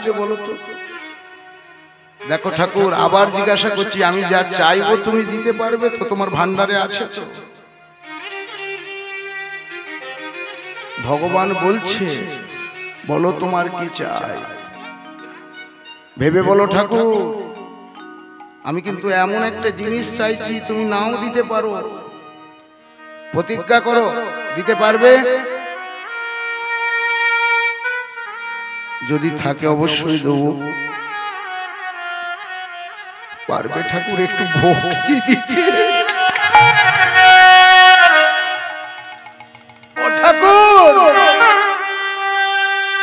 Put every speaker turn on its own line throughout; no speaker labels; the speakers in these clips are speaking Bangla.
আগে বলো তো? দেখো ঠাকুর, আবার জিজ্ঞাসা করছি, আমি যা চাইবো তুমি দিতে পারবে তো? তোমার ভান্ডারে আছে তো? ভগবান বলছে বলো তোমার কি চাই, ভেবে বলো ঠাকুর। আমি কিন্তু এমন একটা জিনিস চাইছি তুমি নাও দিতে পারো, প্রতিজ্ঞা করো দিতে পারবে? যদি থাকে অবশ্যই দেবো। পারবে ঠাকুর একটু ভক্তি দিতে? ও ঠাকুর,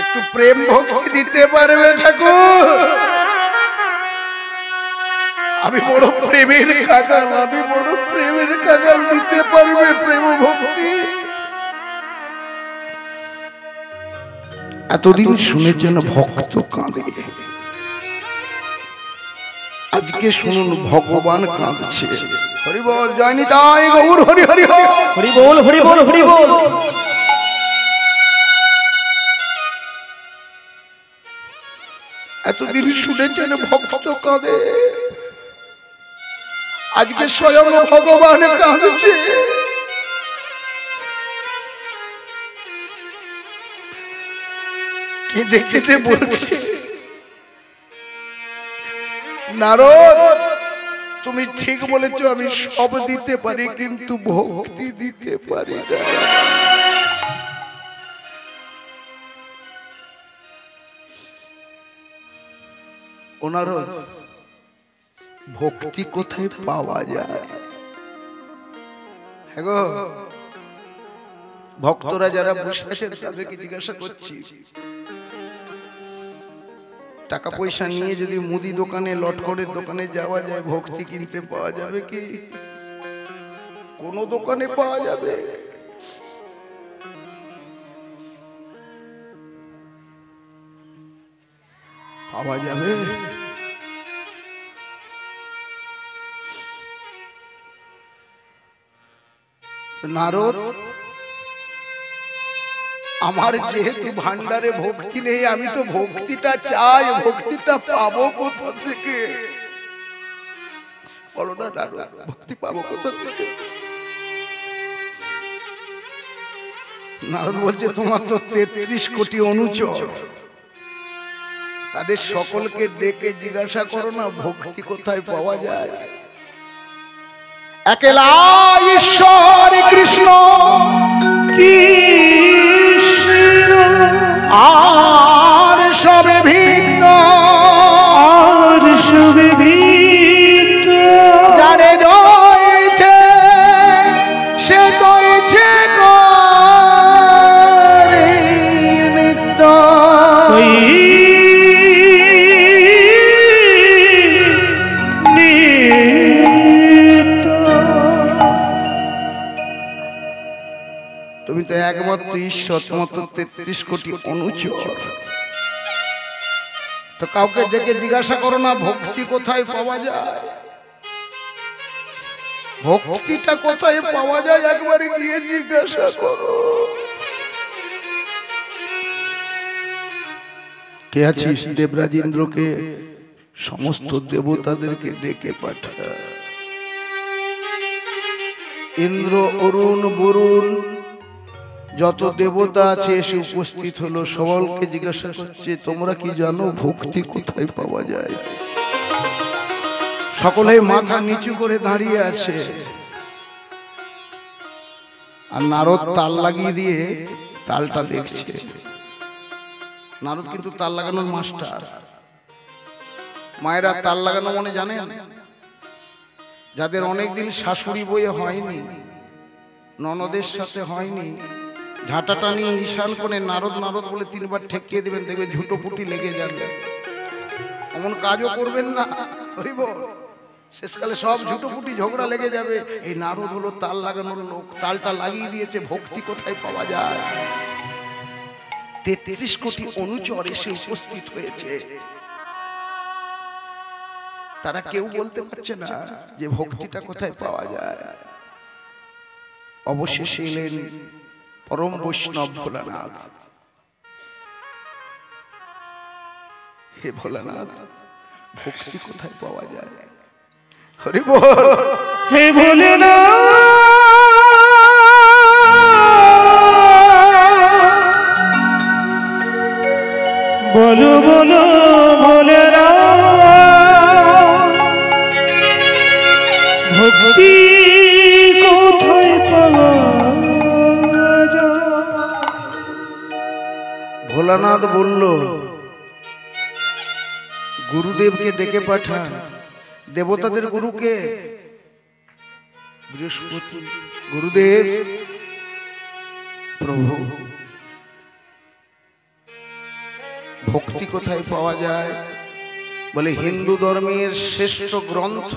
একটু প্রেম ভক্তি দিতে পারবে ঠাকুর? আমি বড় প্রেমের কাগাল, আমি বড় প্রেমের কাগাল, দিতে পারবে প্রেম ভক্তি? এতদিন শুনেছেন ভক্ত কাঁদে, আজকে শুনুন ভগবান কাঁদছে। হরি বল, জয় নিতাই গৌর হরি হরি হরি বল, হরি বল, হরি বল। এতদিন শুনেছেন ভক্ত কাঁদে, আজকে স্বয়ং ভগবান কাঁদছে। কেঁদে কেঁদে বলছে, নারদ তুমি ঠিক বলেছো, আমি সব দিতে পারি কিন্তু ভক্তি দিতে পারি না। ও নারদ, ভক্তি কোথায় পাওয়া যায়? হ্যাঁ গো, ভক্তরা যারা বসে আছেন তাদেরকে জিজ্ঞাসা করছি, টাকা পয়সা নিয়ে যদি মুদি দোকানে, লটকনের দোকানে যাওয়া যায়, ভক্তি কিনতে পাওয়া যাবে কি? কোন দোকানে পাওয়া যাবে? পাওয়া যাবে? নারদ, আমার যেহেতু ভান্ডারে ভক্তি নেই, আমি তো ভক্তিটা চাই, ভক্তিটা পাবো কোথা থেকে? বলো না নারদ, ভক্তি পাবো কোথা থেকে? নারদ বলছে, তোমার তো 33 কোটি অনুচর, তাদের সকলকে ডেকে জিজ্ঞাসা করো না ভক্তি কোথায় পাওয়া যায়। একলা ঈশ্বর কৃষ্ণ আর সবে ভিন্ন, আর সবে ভিন্ন। যারে জয়ছে সে জয়ছে করে নিত্য। তুমি তো একমাত্র ঈশ্বর, তোমার তো 33 কোটি অনুচর, তো কাউকে ডেকে জিজ্ঞাসা করো না ভক্তি কোথায় পাওয়া যায়, ভক্তিটা কোথায় পাওয়া যায়, একবারে গিয়ে জিজ্ঞাসা করো। কে আছিস? দেবরাজেন্দ্রকে সমস্ত দেবতাদেরকে ডেকে পাঠা। ইন্দ্র, অরুণ, বরুণ, যত দেবতা আছে এসে উপস্থিত হলো, সকলকে জিজ্ঞাসা করছে তোমরা কি জানো ভক্তি কোথায় পাওয়া যায়? সকলেই মাথা নিচু করে দাঁড়িয়ে আছে, আর নারদ তাল লাগিয়ে দিয়ে তালটা দেখছে। নারদ কিন্তু তাল লাগানোর মাস্টার। মায়েরা তাল লাগানো মানে জানেন? যাদের অনেকদিন শাশুড়ি বইয়ে হয়নি, ননদের সাথে হয়নি, ঝাঁটাটা নিয়ে ঈশান করে নারদ নারদ বলে 3 বার ঠেকিয়ে দেবেন, দেখবে ঝুটোপুটি লেগে যাবে। এমন কাজও করবেন না, শেষকালে সব ঝুটোপুটি ঝগড়া লেগে যাবে। এই নারদ হলো তাল লাগানোর লোক, তালটা লাগিয়ে দিয়েছে। ভক্তি কোথায় পাওয়া যায়? 33 কোটি অনুচর এসে উপস্থিত হয়েছে, তারা কেউ বলতে পারছে না যে ভক্তিটা কোথায় পাওয়া যায়। অবশেষে এলেন পরম বৈষ্ণব ভোলানাথ। হে ভোলানাথ, ভক্তি কোথায় পাওয়া যায়? হরি বল।
হে ভোলেনাথ, বলো বলো ভোলেনাথ, ভক্তি কোথায় পাওয়া যায়?
ভোলানাথ বলল, গুরুদেবকে ডেকে পাঠান। দেবতাদের গুরুকে বৃহস্পতি। গুরুদেব, প্রভু, ভক্তি কোথায় পাওয়া যায়? বলে হিন্দু ধর্মের শ্রেষ্ঠ গ্রন্থ।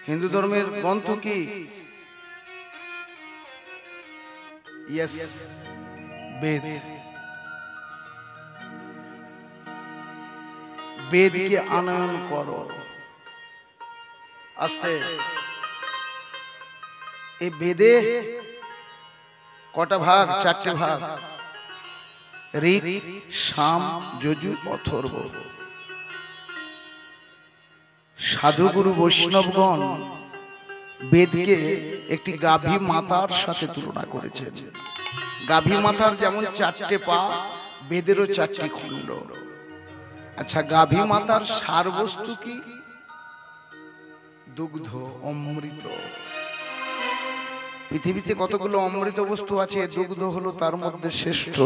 হিন্দু ধর্মের গ্রন্থ কি? ইয়েস, বেদ। বেদকে আনয়ন করো। আস্তে। এই বেদে কটা ভাগ? 4টে ভাগ। ঋক, সাম, যজু, অথর্ব। সাধুগুরু বৈষ্ণবগণ বেদকে একটি গাভী মাতার সাথে তুলনা করেছেন। গাভী মাতার যেমন 4টে পা, বেদেরও 4টি খণ্ড। আচ্ছা, গাভী মাতার সার বস্তু কি? দুগ্ধ, অমৃত। পৃথিবীতে কতগুলো অমৃত বস্তু আছে, দুগ্ধ হলো তার মধ্যে শ্রেষ্ঠ।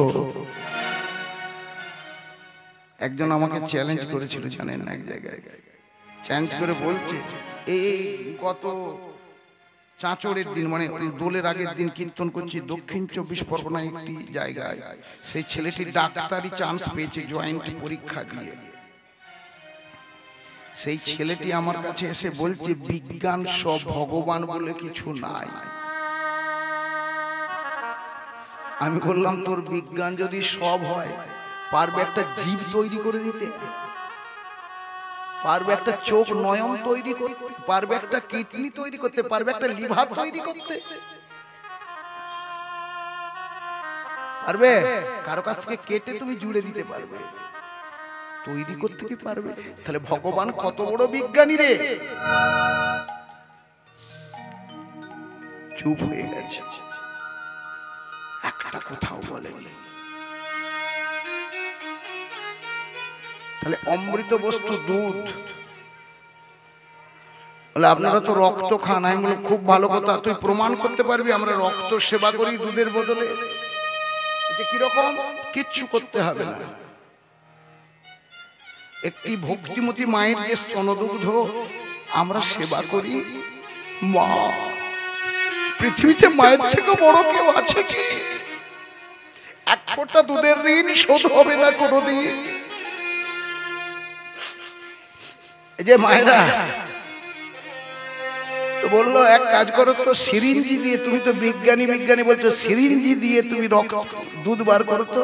একজন আমাকে চ্যালেঞ্জ করেছিল, জানেন না, এক জায়গায় চ্যালেঞ্জ করে বলছে, এই গত চাঁচড়ের দিন, মানে দোলের আগের দিন কীর্তন করছি দক্ষিণ 24 পরগনায় একটি জায়গায়। সেই ছেলেটি ডাক্তারি চান্স পেয়েছে জয়েন্ট পরীক্ষা দিয়ে। সেই ছেলেটি আমার কাছে এসে বলছে, বিজ্ঞান সব, ভগবান বলে কিছু নাই। আমি বললাম, তোর বিজ্ঞান যদি সব হয়, পারবে একটা জীব তৈরি করে দিতে? পারবে একটা চোখ নয়ন তৈরি করতে? পারবে একটা কিডনি তৈরি করতে? পারবে একটা লিভার তৈরি করতে? পারবে? কারো কাছ থেকে কেটে তুমি জুড়ে দিতে পারবে, তৈরি করতে কি পারবে? তাহলে ভগবান কত বড় বিজ্ঞানী রে! চুপ হয়ে গেছে, একটা কোথাও বলেনি। তাহলে অমৃত বস্তু দুধ। বলে আপনারা তো রক্ত খান। আমি বললাম, খুব ভালো কথা, তুই প্রমাণ করতে পারবি আমরা রক্ত সেবা করি দুধের বদলে? কিরকম? কিচ্ছু করতে হবে না। একটি ভক্তিমতী মায়ের যে স্তনদুগ্ধ আমরা সেবা করি, মা, পৃথিবীতে মায়ের থেকে বড় কেউ আছে কি? এক ফোঁটা দুধের ঋণ শোধ হবে না কোনোদিন। এই যে মায়েরা তো বললো, এক কাজ করো তো, সিরিঞ্জি দিয়ে, তুমি তো বিজ্ঞানী বিজ্ঞানী বলছো, সিরিঞ্জি দিয়ে তুমি রক্ত দুধ বার করো তো।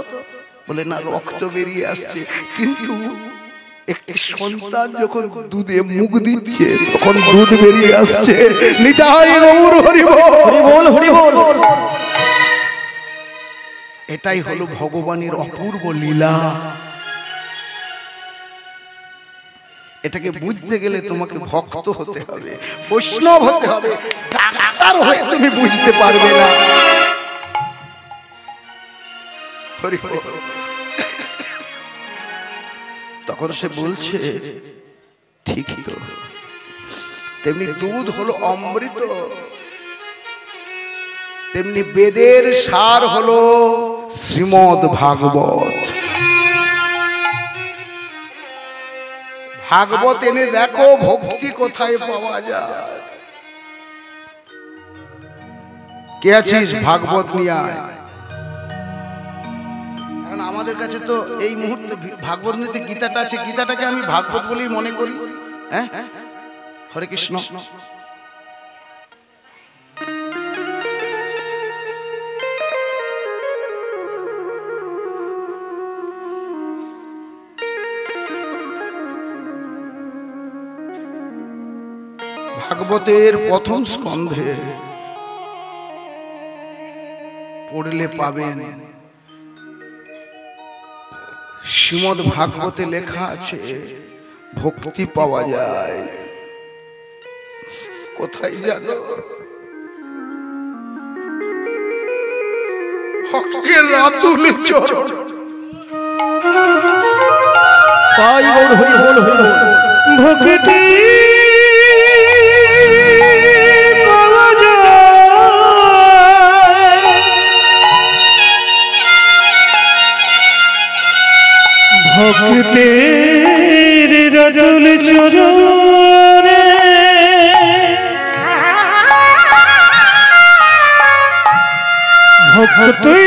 বলে না, রক্ত বেরিয়ে আসছে, কিন্তু একটি সন্তান যখন দুধে মুখ দিচ্ছে তখন দুধ বেরিয়ে আসছে। নিতাই গৌর হরি বল, হরি বল। এটাই হলো ভগবানের অপূর্ব লীলা। এটাকে বুঝতে গেলে তোমাকে ভক্ত হতে হবে, বৈষ্ণব হতে হবে। ডাক্তার হয়ে তুমি বুঝতে পারবে না। তখন সে বলছে, ঠিক তো, তেমনি দুধ হলো অমৃত, তেমনি বেদের সার হলো শ্রীমদ ভাগবত। ভাগবত এনে দেখো ভক্তি কোথায় পাওয়া যায়। কে আছিস? ভাগবত নিয়ে আয়। এখন আমাদের কাছে তো এই মুহূর্তে ভাগবত নিতে গীতাটা আছে, গীতাটাকে আমি ভাগবত বলেই মনে করি। হ্যাঁ, হরে কৃষ্ণ। ভাগবতের প্রথম স্কন্ধে পড়লে পাবেন শ্রীমদ্ ভাগবতে লেখা আছে ভক্তি পাওয়া যায় কোথায় জানো? ভক্তের রাতুল চরণ।
তাই বল হরি বল হরি বল। ভক্তি পাওয়া যায় ভক্তের রাতুল চরণে। ভক্তি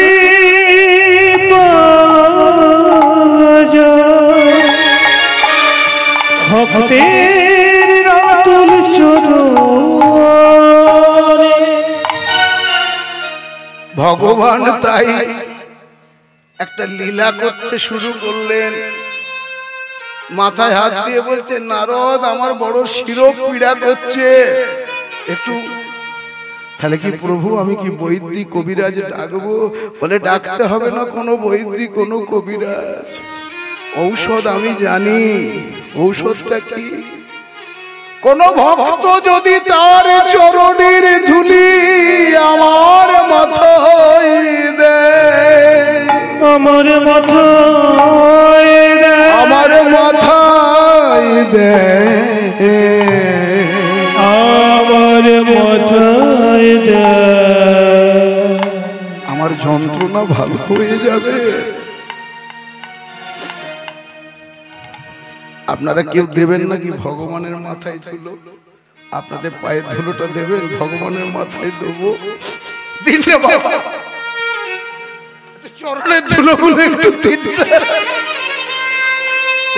পাওয়া যায় ভক্তের রাতুল চরণে।
ভগবান তাই একটা লীলা করতে শুরু করলেন। মাথায় হাত দিয়ে বলছে, নারদ আমার বড় শিরোপীড়া করছে, একটু তাহলে কি প্রভু আমি কি বৈদ্যি কবিরাজ ডাকবো? বলে ডাকতে হবে না কোনো বৈদ্যি কোনো কবিরাজ, ঔষধ আমি জানি। ঔষধটা কি? কোন ভক্ত যদি তার চরণের ধুলি আমার মাথায় দেয়,
আমার মাথায় দেয়,
আমার মাথায় দেয়,
আমার মাথায় দেয়,
আমার যন্ত্রণা ভালো হয়ে যাবে। আপনারা কেউ দেবেন নাকি ভগবানের মাথায় ধুলো? আপনাদের পায়ের ধুলোটা দেবেন, ভগবানের মাথায় দেবো। দিলে বাবা চরণের ধুলোগুলো একটু দিন।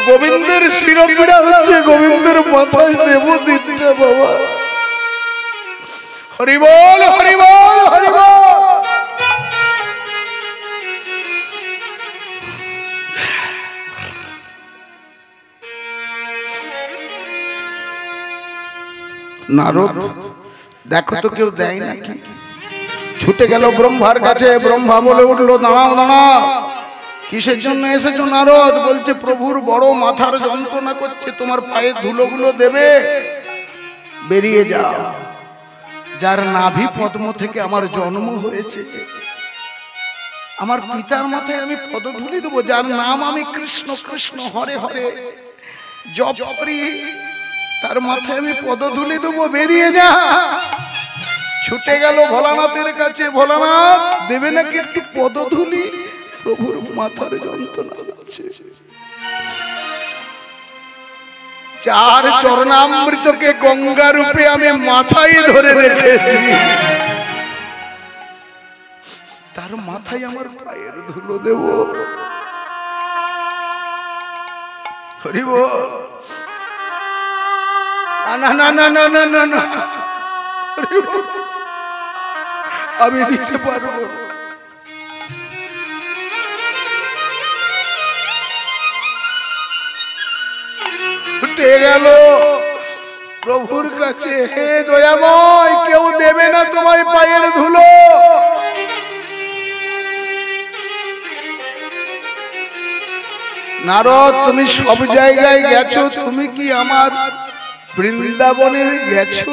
গোবিন্দের শিরোপীড়া হচ্ছে, গোবিন্দের মাথায় দেব দিদিরা বাবা। হরি বল হরি বল হরি বল। নারদ দেখো তো কেউ দেয় নাকি? ছুটে গেল ব্রহ্মার কাছে। ব্রহ্মা বলে উঠলো, দাঁড়াও দাঁড়াও, কিসের জন্য এসেছো? নারদ বলছে, প্রভুর বড় মাথার যন্ত্রণা করছে, তোমার পায়ের ধুলোগুলো দেবে, বেরিয়ে যাও। যার নাভি পদ্ম থেকে আমার জন্ম হয়েছে, আমার পিতার মাথায় আমি পদধূলি দেবো, যার নাম আমি কৃষ্ণ কৃষ্ণ হরে হরে জপ করি, তার মাথায় আমি পদধূলি দেবো, বেরিয়ে যা। ছুটে গেল ভোলানাথের কাছে। ভোলানাথ দেবে নাকি একটু পদধূলি? প্রভুর মাথার যন্ত্রণা হচ্ছে। চার চরণামৃতকে গঙ্গা রূপে আমি মাথায় ধরে রেখেছি, তার মাথায় আমার পায়ের ধুলো দেব। হরি বল। না না না না না না না, আমি দিতে পারবো না। উঠে গেল প্রভুর কাছে, হে দয়াময়, কেউ দেবে না তোমায় পায়ের ধুলো? নারদ তুমি সব জায়গায় গেছো, তুমি কি আমার বৃন্দাবনে গেছো?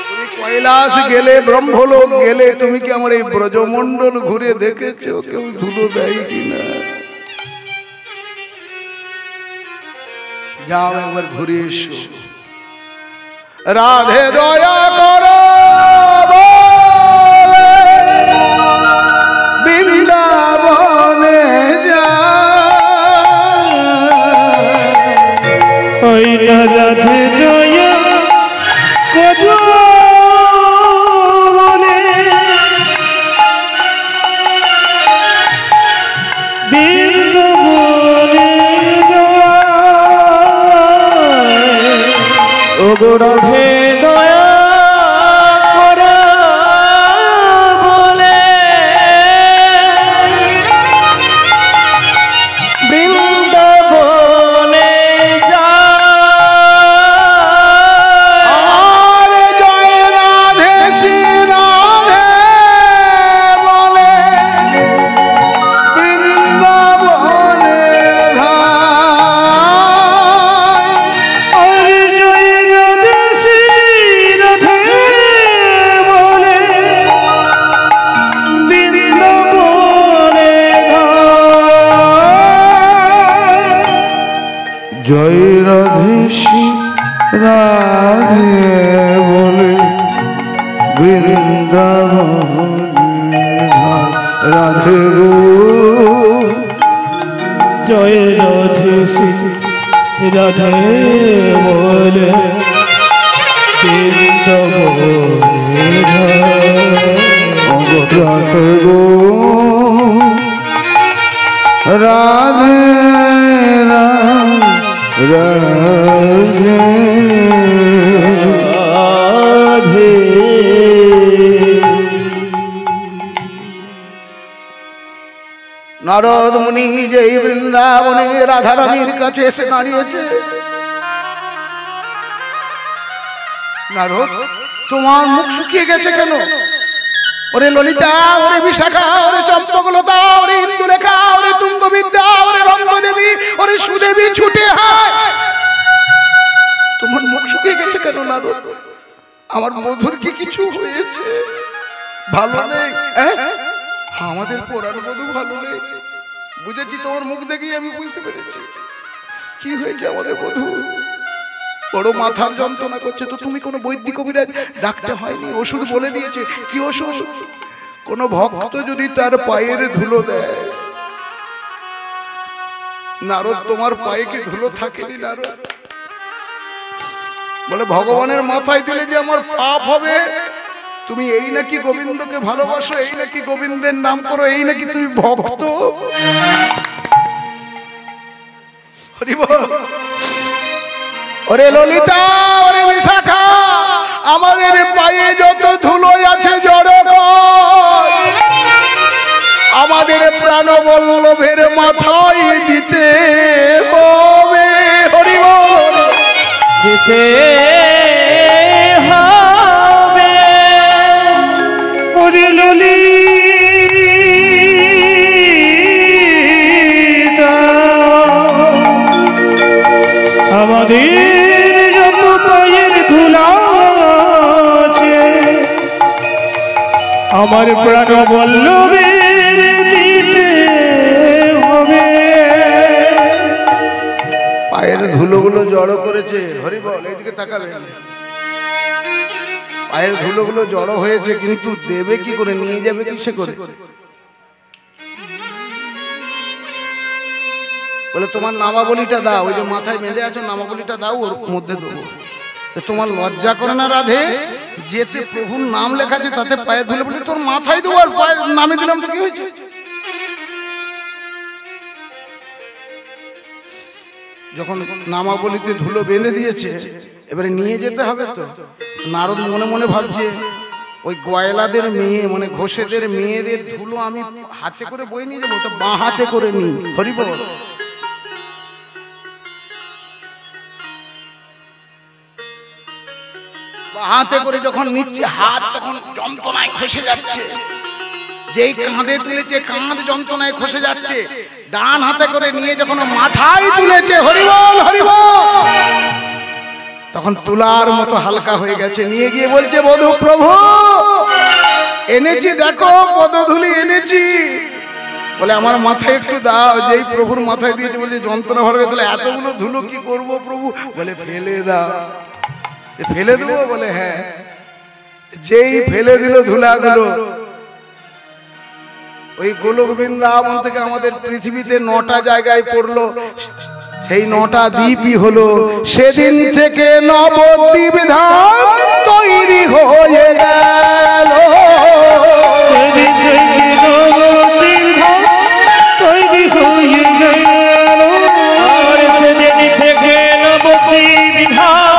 তুমি কৈলাস গেলে, ব্রহ্মলোক গেলে, তুমি কি আমার এই ব্রজমণ্ডল ঘুরে দেখেছো কেউ ধুলো দেয় কিনা? যাও একবার ঘুরে এসো। রাধে দয়া করো বৃন্দাবনে যা,
ওই রাধে দয়া করো বলে বৃন্দাবনে যায়। ও গো রাধে দয়া করো বলে বৃন্দাবনে যায়।
আর জয় রাধে শ্রী রাধে বলে বৃন্দাবনে জয় রাধে শ্রী রাধে বলে বৃন্দাবন রাধে গো
জয় রাধে শ্রী রাধে বলে বৃন্দাবনে
রাধে গো রাধে রাধে
রাধে।
নারদ মুনি যে বৃন্দাবনে রাধারানীর কাছে এসে দাঁড়িয়েছে। নারদ, তোমার মুখ শুকিয়ে গেছে কেন? ওরে ললিতা, ওরে বিশাখা, ওরে চম্পকলতা, ওরে ইন্দুরেখা, ওরে তুঙ্গবিদ্যা, ওরে রঙ্গদেবী, ওরে সুদেবী ছুটে হায়, তোমার মুখ শুকিয়ে গেছে কেন নারদ? আমার মধুর কি কিছু হয়েছে? ভালো নেই? আমাদের পোড়ার মধু ভালো নেই। বুঝেছি, তোমার মুখ দেখেই আমি বুঝতে পেরেছি কি হয়েছে আমাদের মধু। বড় মাথার যন্ত্রণা করছে। তো তুমি কোনো বৈদ্যিক কবিরাজ ডাকতে হয়নি? ওষুধ বলে দিয়েছে? কি ওষুধ? কোন ভক্ত যদি তার পায়ের ধুলো দেয়। নারদ, তোমার পায়ে কি ধুলো থাকেনি নারদ? বলে ভগবানের মাথায় দিলে যে আমার পাপ হবে। তুমি এই নাকি গোবিন্দকে ভালোবাসো, এই নাকি গোবিন্দের নাম করো, এই নাকি তুমি ভক্ত। হরি বল। ওরে ললিতা, ওরে বিশাখা, আমাদের পায়ে যত ধুলো আছে জড় কর, আমাদের প্রাণ বল্লভের মাথায় দিতে হবে। হরি বল।
দিতে হবে। ওরে ললিতা, আমাদের যত পায়ের ধুলা আছে, আমার প্রাণ বল্লভের দিতে হবে।
পায়ের ধুলোগুলো জড়ো করেছে। হরি বল। এইদিকে তাকাবে। পায়ের ধুলোগুলো জড়ো হয়েছে, কিন্তু দেবে কি করে, নিয়ে যাবে কিসে করে? বলে তোমার নামাবলিটা দাও। ওই যে মাথায় বেঁধে আছো, নামাবলিটা দাও, ওর মধ্যে দেবো। তোমার লজ্জা করে না রাধে? যেতে প্রভুর নাম লেখা আছে তাতে পায়ে ধুলে বলে তোর মাথায় দেবো, আর পায়ে নামে দিলাম তো কি হয়েছে? যখন নামাবলিতে ধুলো বেঁধে দিয়েছে, এবারে নিয়ে যেতে হবে তো। নারদ মনে মনে ভাবছে, ওই গয়লাদের মেয়ে মানে ঘোষেদের মেয়েদের ধুলো আমি হাতে করে বয়ে নিয়ে যাবো, তো বাঁ হাতে করে নি। হরি বল। হাতে করে যখন নিচ্ছে, হাত তখন যন্ত্রণায় খসে যাচ্ছে। যেই কাঁধে তুলেছে, কাঁধ যন্ত্রণায় খসে যাচ্ছে। ডান হাতে করে নিয়ে যখন মাথায় তুলেছে, হরি বল হরি বল, তখন তুলার মতো হালকা হয়ে গেছে। নিয়ে গিয়ে বলছে, বধূ প্রভু এনেছি, দেখো পদধূলি এনেছি। বলে আমার মাথায় একটু দাও। যেই প্রভুর মাথায় দিয়েছে, বলছে যন্ত্রণা ভরে গেছে। এতগুলো ধুলো কি করবো প্রভু? বলে ফেলে দাও। ফেলে দেবো? বলে হ্যাঁ। যেই ফেলে দিল ধুলাগুলো, ওই গোলক বৃন্দাবন থেকে আমাদের পৃথিবীতে 9টা জায়গায় পড়লো। সেই 9টা দ্বীপই হলো। সেদিন থেকে নবদ্বীপ ধাম তৈরি হয়ে গেল।
সেদিন থেকে নবদ্বীপ ধাম তৈরি হয়ে গেল। আর সেদিন থেকে নবদ্বীপ ধাম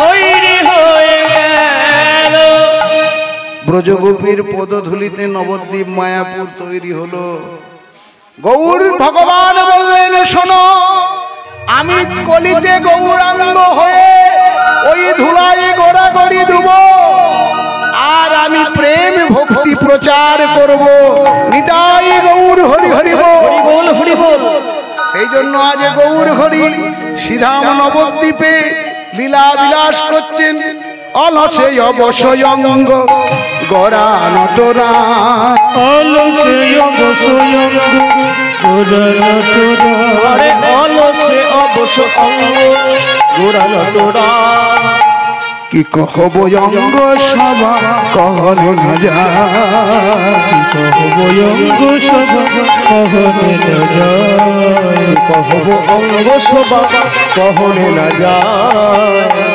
তৈরি হয়ে গেল।
ব্রজগোপীর পদধূলিতে নবদ্বীপ মায়াপুর তৈরি হলো। গৌর ভগবান বললেন, শোনো, আমি কলিতে গৌরাঙ্গ হয়ে ওই ধুলায় গোড়াগড়ি দেব, আর আমি প্রেম ভক্তি প্রচার করব। নিতাই গৌর হরি হরি বল
হরি বল।
সেই জন্য আজ গৌর হরি শ্রীধাম নবদ্বীপে লীলা বিলাস করছেন। অলসে অবশ্যঙ্গ গড়া নটরা
অলসে অবসয় গোরা নটরা আরে অলসে অবসয় গোরা নটরা
কি কহব অঙ্গ সভা কহনে না যায়
কহব অঙ্গ সভা কহনে না যায় কহব অঙ্গ সভা কহনে না যায়